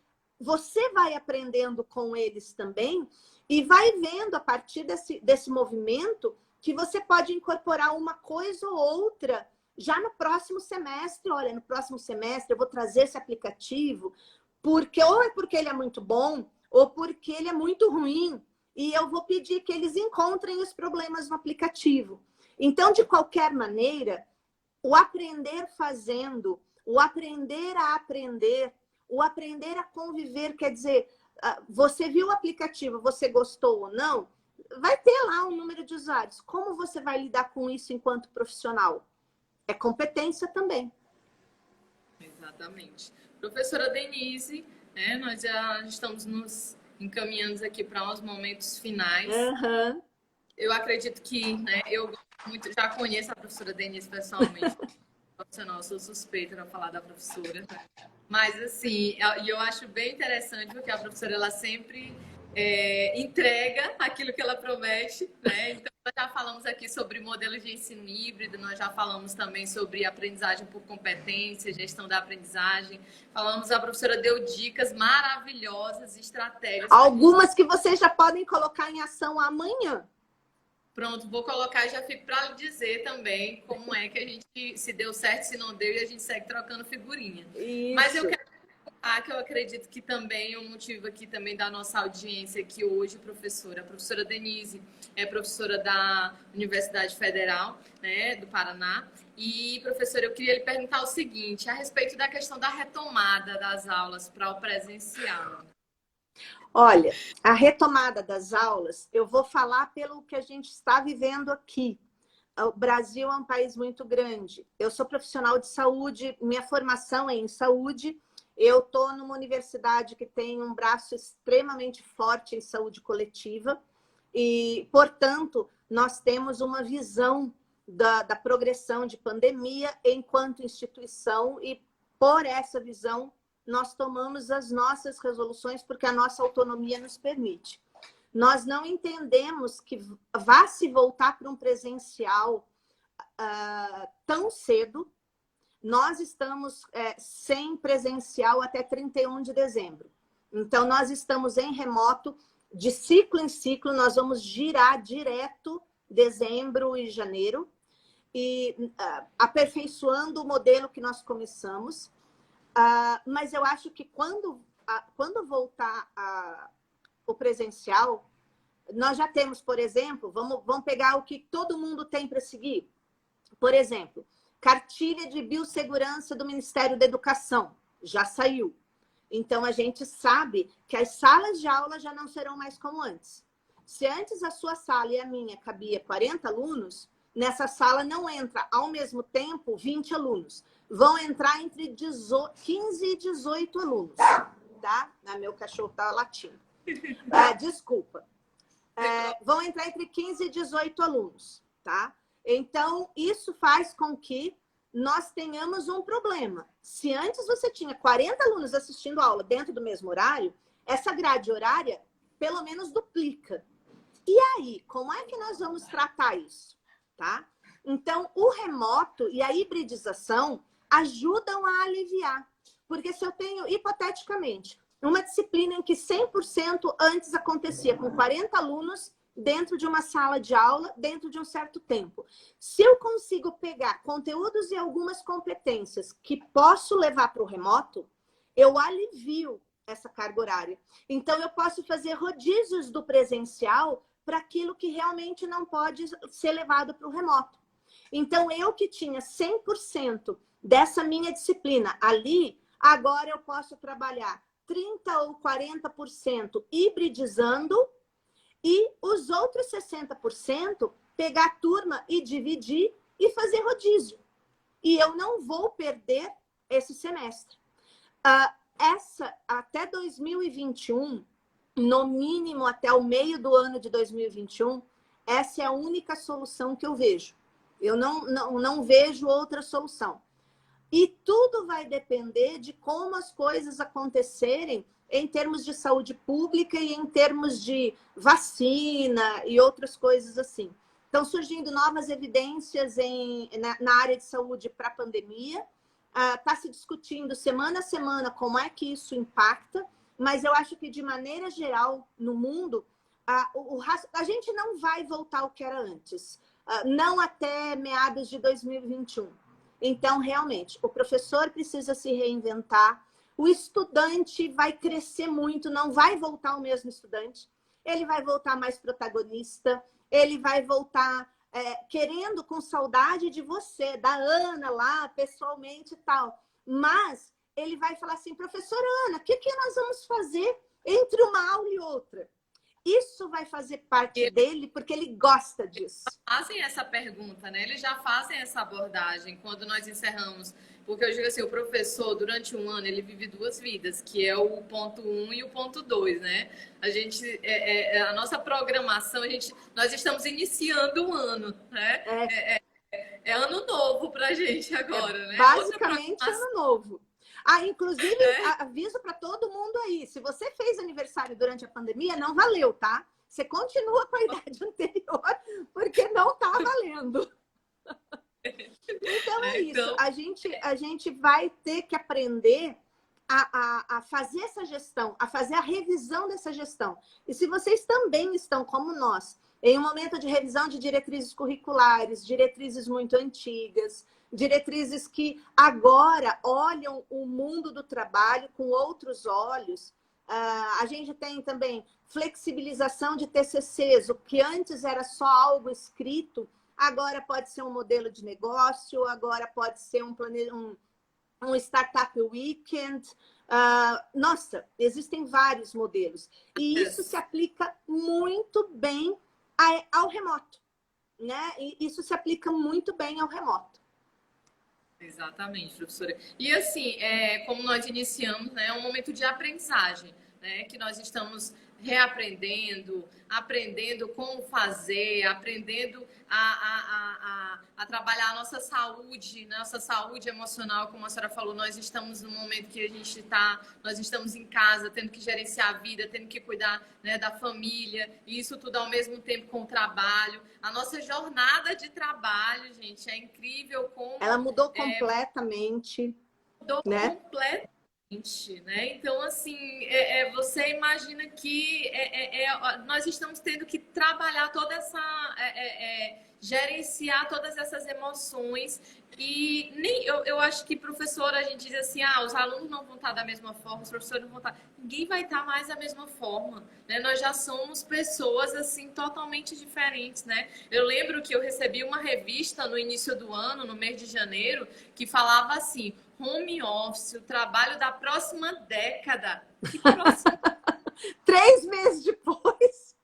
aprendendo com eles também e vai vendo, a partir desse movimento, que você pode incorporar uma coisa ou outra já no próximo semestre. Olha, no próximo semestre eu vou trazer esse aplicativo, porque ou é porque ele é muito bom, ou porque ele é muito ruim, e eu vou pedir que eles encontrem os problemas no aplicativo. Então, de qualquer maneira, o aprender fazendo, o aprender a aprender, o aprender a conviver, quer dizer, você viu o aplicativo, você gostou ou não, vai ter lá um número de usuários. Como você vai lidar com isso enquanto profissional? É competência também. Exatamente. Professora Denise, nós já estamos nos encaminhando aqui para os momentos finais. Uhum. Eu acredito que, eu muito, já conheço a professora Denise pessoalmente, profissional, sou suspeita para falar da professora. Mas, assim, eu acho bem interessante, porque a professora, ela sempre entrega aquilo que ela promete, né? Então, nós já falamos aqui sobre modelos de ensino híbrido, nós já falamos também sobre aprendizagem por competência, gestão da aprendizagem. A professora deu dicas maravilhosas, estratégias. Algumas que vocês já podem colocar em ação amanhã. Pronto, vou colocar e já fico para lhe dizer também como é que a gente, se deu certo, se não deu, e a gente segue trocando figurinha. Isso. Mas eu quero falar que eu acredito que também o motivo aqui também da nossa audiência aqui hoje, a professora Denise é professora da Universidade Federal, do Paraná. E, professora, eu queria lhe perguntar o seguinte, a respeito da questão da retomada das aulas para o presencial. Olha, a retomada das aulas, eu vou falar pelo que a gente está vivendo aqui. O Brasil é um país muito grande. Eu sou profissional de saúde, minha formação é em saúde. Eu estou numa universidade que tem um braço extremamente forte em saúde coletiva e, portanto, nós temos uma visão da progressão de pandemia enquanto instituição e, por essa visão, nós tomamos as nossas resoluções porque a nossa autonomia nos permite. Nós não entendemos que vá se voltar para um presencial tão cedo. Nós estamos sem presencial até 31 de dezembro. Então, nós estamos em remoto, de ciclo em ciclo, nós vamos girar direto dezembro e janeiro, e aperfeiçoando o modelo que nós começamos. Mas eu acho que quando voltar o presencial, nós já temos, por exemplo, vamos pegar o que todo mundo tem para seguir. Por exemplo, cartilha de biossegurança do Ministério da Educação, já saiu. Então, a gente sabe que as salas de aula já não serão mais como antes. Se antes a sua sala e a minha cabia 40 alunos, nessa sala não entra ao mesmo tempo 20 alunos. Vão entrar entre 15 e 18 alunos, tá? Meu cachorro tá latindo. Desculpa. Vão entrar entre 15 e 18 alunos, tá? Então, isso faz com que nós tenhamos um problema. Se antes você tinha 40 alunos assistindo a aula dentro do mesmo horário, essa grade horária pelo menos duplica. E aí, como é que nós vamos tratar isso? Tá? Então, o remoto e a hibridização ajudam a aliviar. Porque se eu tenho, hipoteticamente, uma disciplina em que 100% antes acontecia com 40 alunos dentro de uma sala de aula, dentro de um certo tempo. Se eu consigo pegar conteúdos e algumas competências que posso levar para o remoto, eu alivio essa carga horária. Então, eu posso fazer rodízios do presencial para aquilo que realmente não pode ser levado para o remoto. Então, eu que tinha 100% dessa minha disciplina ali, agora eu posso trabalhar 30% ou 40% hibridizando e os outros 60% pegar a turma e dividir e fazer rodízio. E eu não vou perder esse semestre. Até 2021, no mínimo até o meio do ano de 2021, essa é a única solução que eu vejo. Eu não vejo outra solução. E tudo vai depender de como as coisas acontecerem em termos de saúde pública e em termos de vacina e outras coisas assim. Estão surgindo novas evidências na área de saúde para a pandemia. Está se discutindo semana a semana como é que isso impacta, mas eu acho que, de maneira geral, no mundo, a gente não vai voltar ao que era antes, não até meados de 2021. Então, realmente, o professor precisa se reinventar, o estudante vai crescer muito, não vai voltar o mesmo estudante, ele vai voltar mais protagonista, ele vai voltar querendo, com saudade de você, da Ana lá, pessoalmente e tal. Mas ele vai falar assim, professora Ana, o que nós vamos fazer entre uma aula e outra? Isso vai fazer parte dele, porque ele gosta disso. Fazem essa pergunta, né? Eles já fazem essa abordagem quando nós encerramos. Porque eu digo assim, o professor, durante um ano, ele vive duas vidas, que é o ponto 1 e o ponto 2, né? A nossa programação, nós estamos iniciando um ano, né? É ano novo pra gente agora, né? Basicamente, ano novo. Inclusive, aviso para todo mundo aí, se você fez aniversário durante a pandemia, não valeu, tá? Você continua com a idade anterior, porque não tá valendo. Então, é isso. A gente vai ter que aprender a fazer essa gestão, a fazer a revisão dessa gestão. E se vocês também estão, como nós, em um momento de revisão de diretrizes curriculares, diretrizes muito antigas, diretrizes que agora olham o mundo do trabalho com outros olhos. A gente tem também flexibilização de TCCs, o que antes era só algo escrito, agora pode ser um modelo de negócio, agora pode ser um Startup Weekend. Nossa, existem vários modelos. E isso se aplica muito bem ao remoto, né? E isso se aplica muito bem ao remoto. Exatamente, professora. E assim, como nós iniciamos, né, é um momento de aprendizagem, né, que nós estamos reaprendendo, aprendendo como fazer, aprendendo a trabalhar a nossa saúde emocional, como a senhora falou, nós estamos num momento que nós estamos em casa, tendo que gerenciar a vida, tendo que cuidar, né, da família, e isso tudo ao mesmo tempo com o trabalho. A nossa jornada de trabalho, gente, é incrível como... Ela mudou completamente. Mudou, né? Completamente, né? Então, assim, você imagina que nós estamos tendo que trabalhar toda essa... gerenciar todas essas emoções e eu acho que, professora, a gente diz assim, os alunos não vão estar da mesma forma, os professores não vão estar, ninguém vai estar mais da mesma forma, né? Nós já somos pessoas, assim, totalmente diferentes, né? Eu lembro que eu recebi uma revista no início do ano, no mês de janeiro, que falava assim, home office, o trabalho da próxima década. Que próxima? 3 meses depois...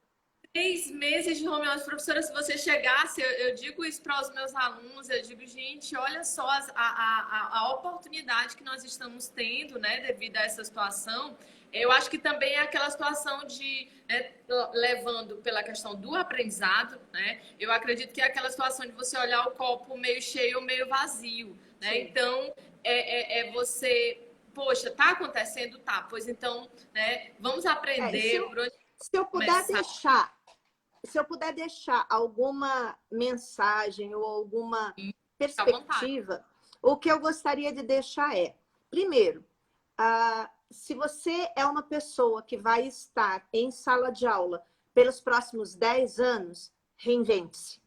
3 meses de home office. Professora, se você chegasse, eu digo isso para os meus alunos, eu digo, gente, olha só a oportunidade que nós estamos tendo, né, devido a essa situação. Eu acho que também é aquela situação de, né, levando pela questão do aprendizado, né, eu acredito que é aquela situação de você olhar o copo meio cheio ou meio vazio, né, sim. Então, você, poxa, tá acontecendo? Tá, pois então, né, vamos aprender... Se eu puder deixar alguma mensagem ou alguma perspectiva, o que eu gostaria de deixar é, primeiro, se você é uma pessoa que vai estar em sala de aula pelos próximos 10 anos, reinvente-se.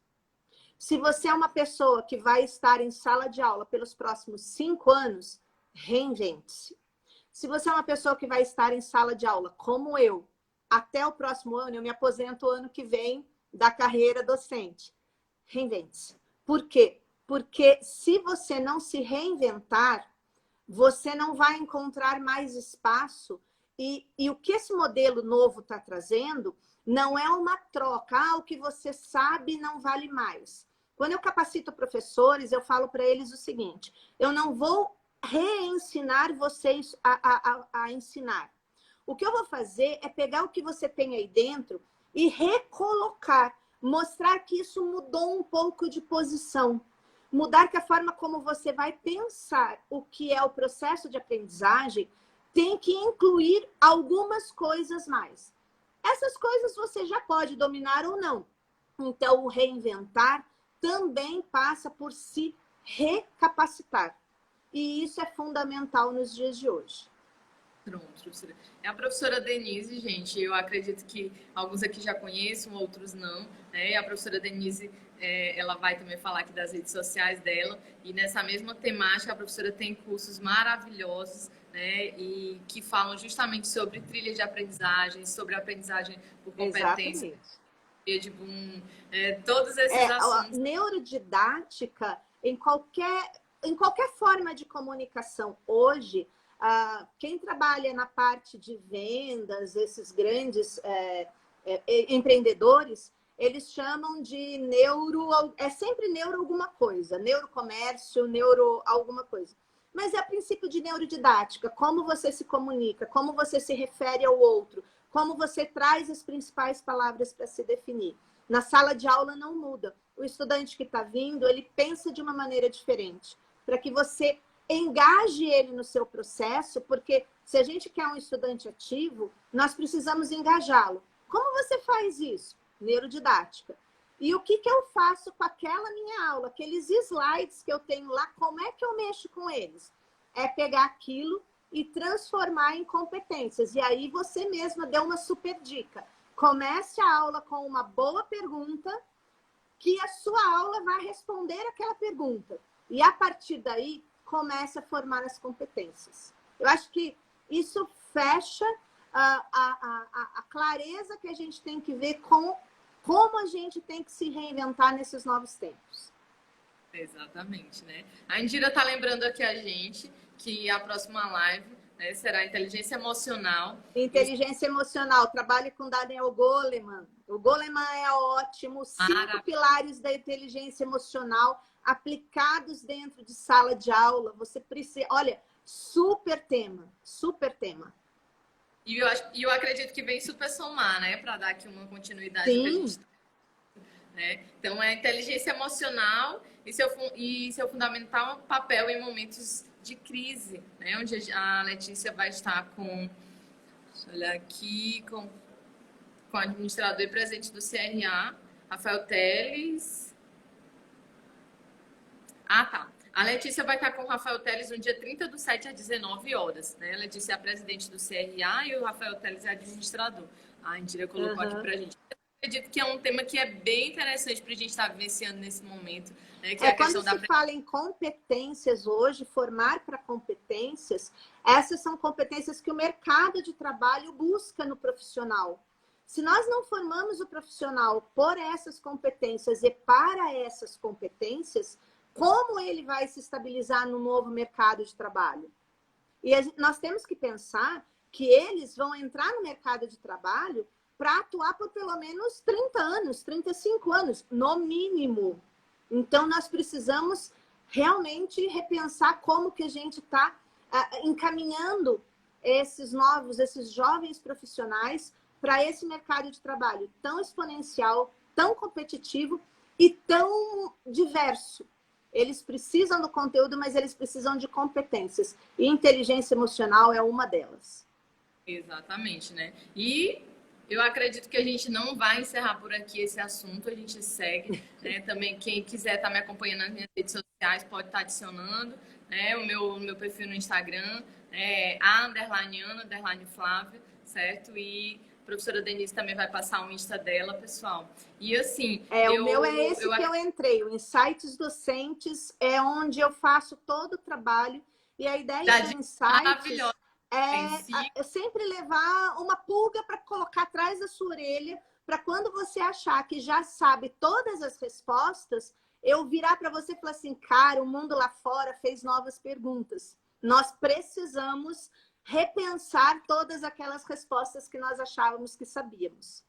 Se você é uma pessoa que vai estar em sala de aula pelos próximos 5 anos, reinvente-se. Se você é uma pessoa que vai estar em sala de aula, como eu, até o próximo ano, eu me aposento o ano que vem da carreira docente. Reinvente-se. Por quê? Porque se você não se reinventar, você não vai encontrar mais espaço. E o que esse modelo novo está trazendo não é uma troca. Ah, o que você sabe não vale mais. Quando eu capacito professores, eu falo para eles o seguinte: eu não vou reensinar vocês a ensinar. O que eu vou fazer é pegar o que você tem aí dentro e recolocar, mostrar que isso mudou um pouco de posição, mudar que a forma como você vai pensar o que é o processo de aprendizagem tem que incluir algumas coisas mais. Essas coisas você já pode dominar ou não. Então, o reinventar também passa por se recapacitar. E isso é fundamental nos dias de hoje. Pronto, professora. É a professora Denise, gente. Eu acredito que alguns aqui já conhecem, outros não. Né? A professora Denise, ela vai também falar aqui das redes sociais dela. E nessa mesma temática, a professora tem cursos maravilhosos, né? E que falam justamente sobre trilhas de aprendizagem, sobre aprendizagem por competência, de Bloom, todos esses assuntos. A neurodidática, em qualquer forma de comunicação hoje, quem trabalha na parte de vendas, esses grandes empreendedores, eles chamam de sempre neuro alguma coisa, neurocomércio, neuro alguma coisa. Mas é o princípio de neurodidática, como você se comunica, como você se refere ao outro, como você traz as principais palavras para se definir. Na sala de aula não muda. O estudante que está vindo, ele pensa de uma maneira diferente, para que você engaje ele no seu processo, porque se a gente quer um estudante ativo, nós precisamos engajá-lo. Como você faz isso? Neurodidática. E o que eu faço com aquela minha aula? Aqueles slides que eu tenho lá, como é que eu mexo com eles? É pegar aquilo e transformar em competências. E aí você mesma deu uma super dica. Comece a aula com uma boa pergunta, que a sua aula vai responder aquela pergunta. E a partir daí, comece a formar as competências. Eu acho que isso fecha a clareza que a gente tem que ver com como a gente tem que se reinventar nesses novos tempos. Exatamente, né? A Indira está lembrando aqui a gente que a próxima live, né, será inteligência emocional. Inteligência emocional. Trabalhe com Daniel Goleman. O Goleman é ótimo. 5 pilares da inteligência emocional aplicados dentro de sala de aula. Você precisa... Olha, super tema. Super tema. E eu acredito que vem super somar, né? Para dar aqui uma continuidade. Sim. Que a gente, né? Então, é inteligência emocional e seu fundamental papel em momentos de crise, né? Onde a Letícia vai estar com... Deixa eu olhar aqui, com o administrador e presidente do CRA, Rafael Teles. Tá. A Letícia vai estar com o Rafael Teles no dia 30/7 às 19 horas. Né? A Letícia é a presidente do CRA e o Rafael Teles é administrador. A Indira colocou aqui pra gente. Eu acredito que é um tema que é bem interessante para a gente estar vivenciando nesse momento. Né? Que é a questão quando se fala em competências hoje, formar para competências, essas são competências que o mercado de trabalho busca no profissional. Se nós não formamos o profissional por essas competências e para essas competências, como ele vai se estabilizar no novo mercado de trabalho? E nós temos que pensar que eles vão entrar no mercado de trabalho para atuar por pelo menos 30 anos, 35 anos, no mínimo. Então, nós precisamos realmente repensar como que a gente está encaminhando esses jovens profissionais para esse mercado de trabalho tão exponencial, tão competitivo e tão diverso. Eles precisam do conteúdo, mas eles precisam de competências. E inteligência emocional é uma delas. Exatamente, né? E eu acredito que a gente não vai encerrar por aqui esse assunto, a gente segue, né? Também quem quiser estar me acompanhando nas minhas redes sociais pode estar adicionando, né? O meu perfil no Instagram é _Ana_Flávia, certo? E a professora Denise também vai passar o Insta dela, pessoal. E assim... o meu é esse que eu entrei, o Insights Docentes, é onde eu faço todo o trabalho. E a ideia do Insights é sempre levar uma pulga para colocar atrás da sua orelha, para quando você achar que já sabe todas as respostas, eu virar para você e falar assim, cara, o mundo lá fora fez novas perguntas. Nós precisamos repensar todas aquelas respostas que nós achávamos que sabíamos.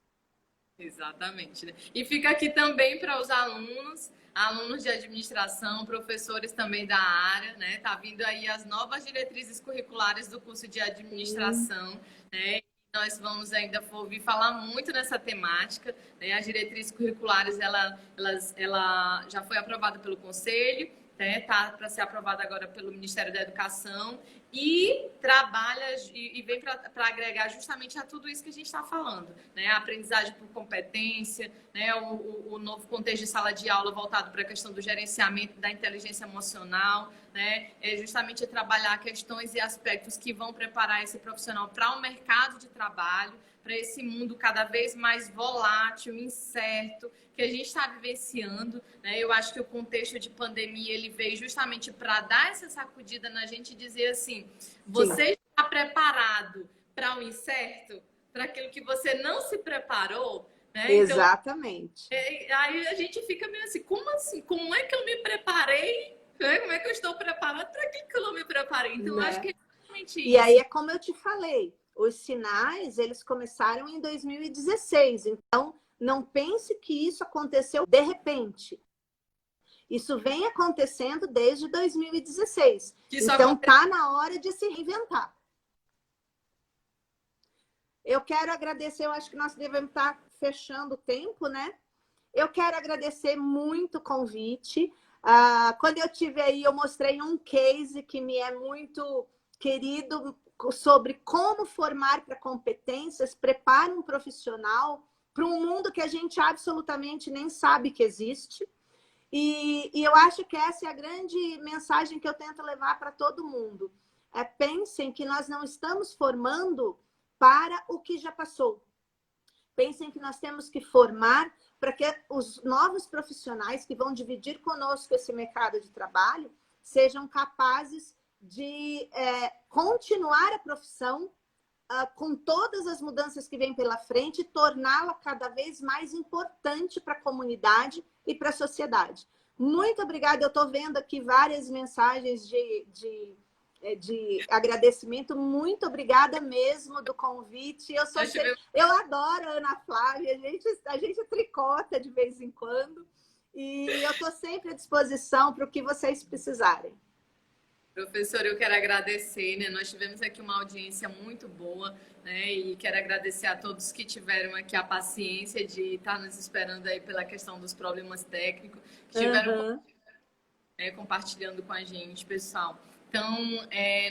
Exatamente, né? E fica aqui também para os alunos, alunos de administração, professores também da área, né? Tá vindo aí as novas diretrizes curriculares do curso de administração, né? Nós vamos ainda ouvir falar muito nessa temática, né? As diretrizes curriculares, ela já foi aprovada pelo Conselho, né? Tá para ser aprovada agora pelo Ministério da Educação e trabalha e vem para agregar justamente a tudo isso que a gente está falando, né? A aprendizagem por competência, né? O novo contexto de sala de aula voltado para a questão do gerenciamento da inteligência emocional, né? É justamente trabalhar questões e aspectos que vão preparar esse profissional para o mercado de trabalho, para esse mundo cada vez mais volátil, incerto, que a gente está vivenciando, né? Eu acho que o contexto de pandemia ele veio justamente para dar essa sacudida na gente e dizer assim, você está preparado para o incerto? Para aquilo que você não se preparou? Né? Exatamente. Então, aí a gente fica meio assim, como é que eu me preparei? Como é que eu estou preparado para aquilo que eu não me preparei? Então, acho que é exatamente isso. E aí é como eu te falei, os sinais, eles começaram em 2016. Então, não pense que isso aconteceu de repente. Isso vem acontecendo desde 2016. Então, tá na hora de se reinventar. Eu quero agradecer, eu acho que nós devemos estar fechando o tempo, né? Eu quero agradecer muito o convite. Quando eu estive aí, eu mostrei um case que me é muito querido sobre como formar para competências, prepara um profissional para um mundo que a gente absolutamente nem sabe que existe. E eu acho que essa é a grande mensagem que eu tento levar para todo mundo. Pensem que nós não estamos formando para o que já passou. Pensem que nós temos que formar para que os novos profissionais que vão dividir conosco esse mercado de trabalho sejam capazes de continuar a profissão com todas as mudanças que vêm pela frente e torná-la cada vez mais importante para a comunidade e para a sociedade. Muito obrigada. Eu estou vendo aqui várias mensagens de agradecimento. Muito obrigada mesmo do convite. Eu adoro a Ana Flávia. A gente tricota de vez em quando. E eu estou sempre à disposição para o que vocês precisarem. Professora, eu quero agradecer, né? Nós tivemos aqui uma audiência muito boa, né? E quero agradecer a todos que tiveram aqui a paciência de estar nos esperando aí pela questão dos problemas técnicos, que estiveram compartilhando com a gente, pessoal. Então,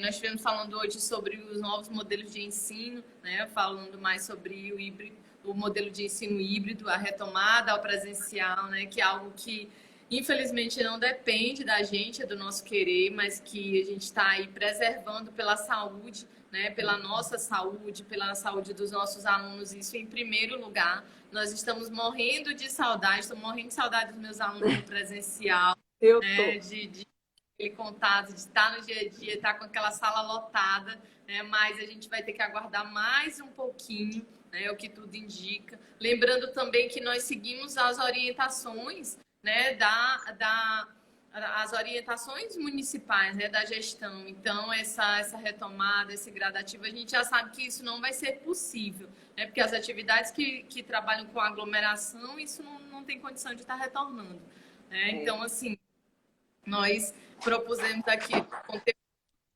nós estivemos falando hoje sobre os novos modelos de ensino, né? Falando mais sobre o modelo de ensino híbrido, a retomada ao presencial, né? Que é algo que infelizmente não depende da gente, é do nosso querer, mas que a gente está aí preservando pela saúde, né? Pela nossa saúde, pela saúde dos nossos alunos, isso em primeiro lugar. Nós estamos morrendo de saudade, estou morrendo de saudade dos meus alunos no presencial, né? De aquele contato, de estar no dia a dia, estar com aquela sala lotada, né? Mas a gente vai ter que aguardar mais um pouquinho, né? O que tudo indica. Lembrando também que nós seguimos as orientações, né, as orientações municipais, né, da gestão. Então, essa retomada, esse gradativo, a gente já sabe que isso não vai ser possível, né, porque as atividades que trabalham com aglomeração, isso não tem condição de estar retornando. Né? Então, assim, nós propusemos aqui conteúdo,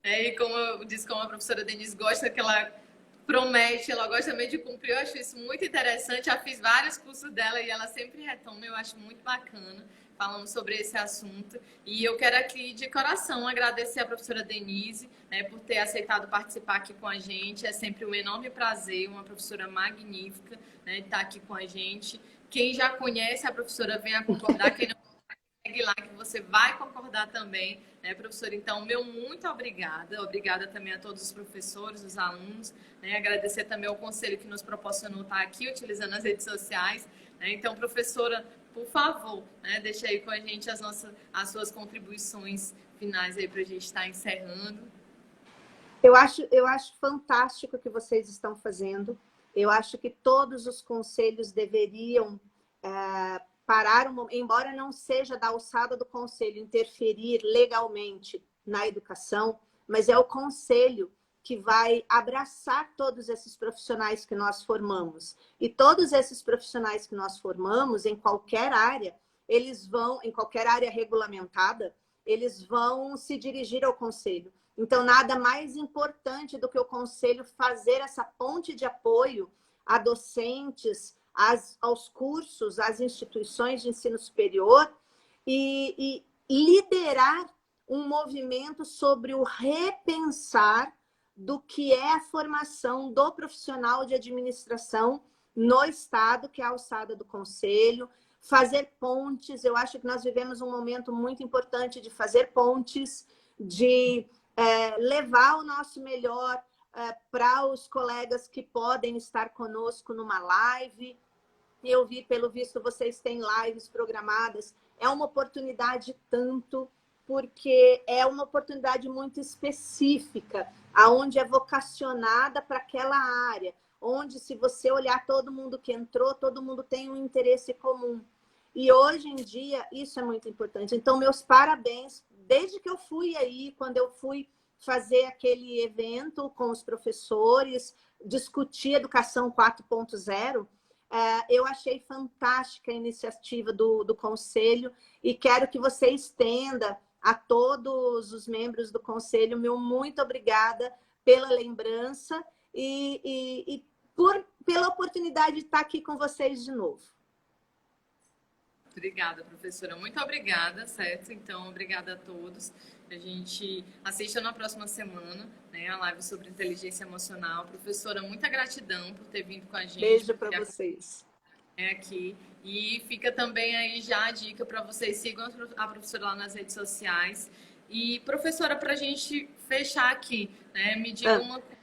né, e como eu disse, como a professora Denise gosta, que ela promete, ela gosta também de cumprir, eu acho isso muito interessante, já fiz vários cursos dela e ela sempre retoma, eu acho muito bacana, falando sobre esse assunto, e eu quero aqui de coração agradecer a professora Denise, né, por ter aceitado participar aqui com a gente, é sempre um enorme prazer, uma professora magnífica, né, estar aqui com a gente, quem já conhece a professora venha concordar, quem não segue lá que você vai concordar também, né, professora? Então, meu muito obrigada. Obrigada também a todos os professores, os alunos, né? Agradecer também ao conselho que nos proporcionou estar aqui utilizando as redes sociais. Né? Então, professora, por favor, né, deixa aí com a gente as suas contribuições finais aí para a gente estar encerrando. Eu acho fantástico o que vocês estão fazendo. Eu acho que todos os conselhos deveriam parar, embora não seja da alçada do conselho interferir legalmente na educação, mas é o conselho que vai abraçar todos esses profissionais que nós formamos. E todos esses profissionais que nós formamos, em qualquer área, eles vão, em qualquer área regulamentada, eles vão se dirigir ao conselho. Então, nada mais importante do que o conselho fazer essa ponte de apoio a docentes, aos cursos, às instituições de ensino superior e liderar um movimento sobre o repensar do que é a formação do profissional de administração no Estado, que é a alçada do conselho, fazer pontes. Eu acho que nós vivemos um momento muito importante de fazer pontes, de levar o nosso melhor para os colegas que podem estar conosco numa live. Eu vi, pelo visto, vocês têm lives programadas. É uma oportunidade tanto, porque é uma oportunidade muito específica, aonde é vocacionada para aquela área, onde, se você olhar todo mundo que entrou, todo mundo tem um interesse comum. E hoje em dia, isso é muito importante. Então, meus parabéns. Desde que eu fui aí, quando eu fui fazer aquele evento com os professores, discutir educação 4.0, eu achei fantástica a iniciativa do Conselho e quero que você estenda a todos os membros do Conselho meu muito obrigada pela lembrança e pela oportunidade de estar aqui com vocês de novo. Obrigada, professora. Muito obrigada, certo? Então, obrigada a todos. A gente assista na próxima semana, né, a live sobre inteligência emocional. Professora, muita gratidão por ter vindo com a gente. Beijo para vocês. Aqui. E fica também aí já a dica para vocês sigam a professora lá nas redes sociais. E, professora, para a gente fechar aqui, né, me diga uma coisa.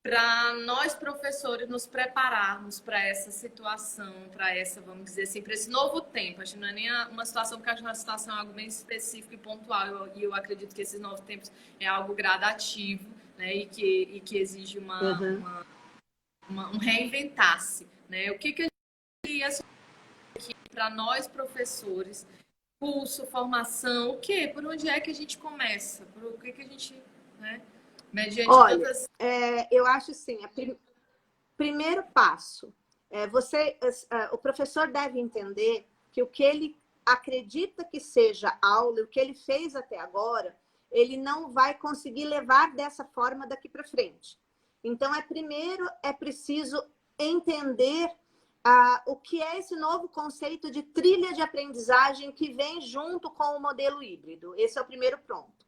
Para nós, professores, nos prepararmos para essa situação, para essa, vamos dizer assim, para esse novo tempo. Acho que não é nem uma situação, porque acho que uma situação é algo bem específico e pontual. E eu acredito que esses novos tempos é algo gradativo, né? E que exige um reinventar-se, né? O que a gente ia aqui para nós, professores, curso, formação, o quê? Por onde é que a gente começa? Por o que a gente, né? Mediante olha, tantas... eu acho assim, primeiro passo, o professor deve entender que o que ele acredita que seja aula, o que ele fez até agora, ele não vai conseguir levar dessa forma daqui para frente. Então, primeiro é preciso entender o que é esse novo conceito de trilha de aprendizagem que vem junto com o modelo híbrido. Esse é o primeiro ponto.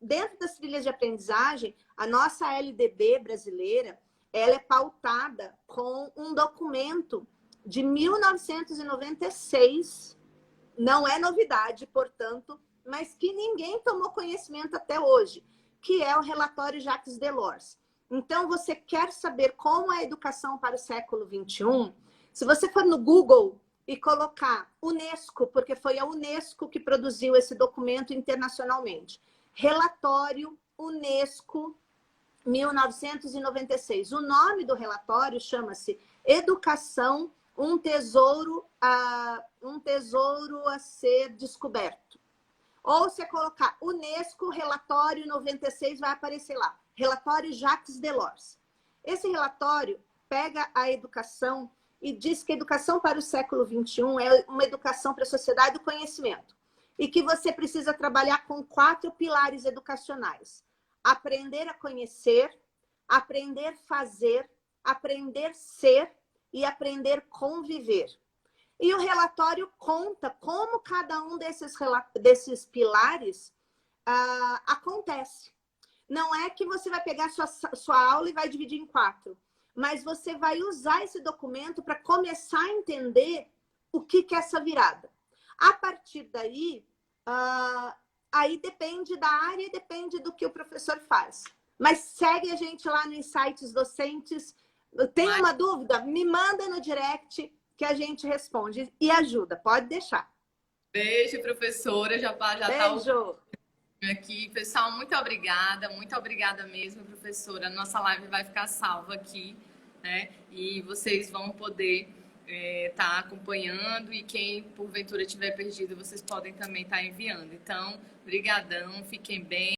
Dentro das trilhas de aprendizagem, a nossa LDB brasileira, ela é pautada com um documento de 1996, não é novidade, portanto, mas que ninguém tomou conhecimento até hoje, que é o relatório Jacques Delors. Então, você quer saber como é a educação para o século XXI? Se você for no Google e colocar UNESCO, porque foi a UNESCO que produziu esse documento internacionalmente, Relatório UNESCO 1996. O nome do relatório chama-se Educação, um tesouro a ser descoberto. Ou se colocar UNESCO, relatório 96, vai aparecer lá. Relatório Jacques Delors. Esse relatório pega a educação e diz que a educação para o século XXI é uma educação para a sociedade do conhecimento. E que você precisa trabalhar com 4 pilares educacionais. Aprender a conhecer, aprender a fazer, aprender a ser e aprender a conviver. E o relatório conta como cada um desses pilares acontece. Não é que você vai pegar sua aula e vai dividir em 4, mas você vai usar esse documento para começar a entender o que é essa virada. A partir daí, aí depende da área e depende do que o professor faz. Mas segue a gente lá no Insights Docentes. Tem uma dúvida? Me manda no direct que a gente responde e ajuda. Pode deixar. Beijo, professora. Já Beijo. aqui. Pessoal, muito obrigada mesmo, professora. Nossa live vai ficar salva aqui, né? E vocês vão poder estar acompanhando, e quem porventura tiver perdido, vocês podem também estar enviando. Então, brigadão, fiquem bem.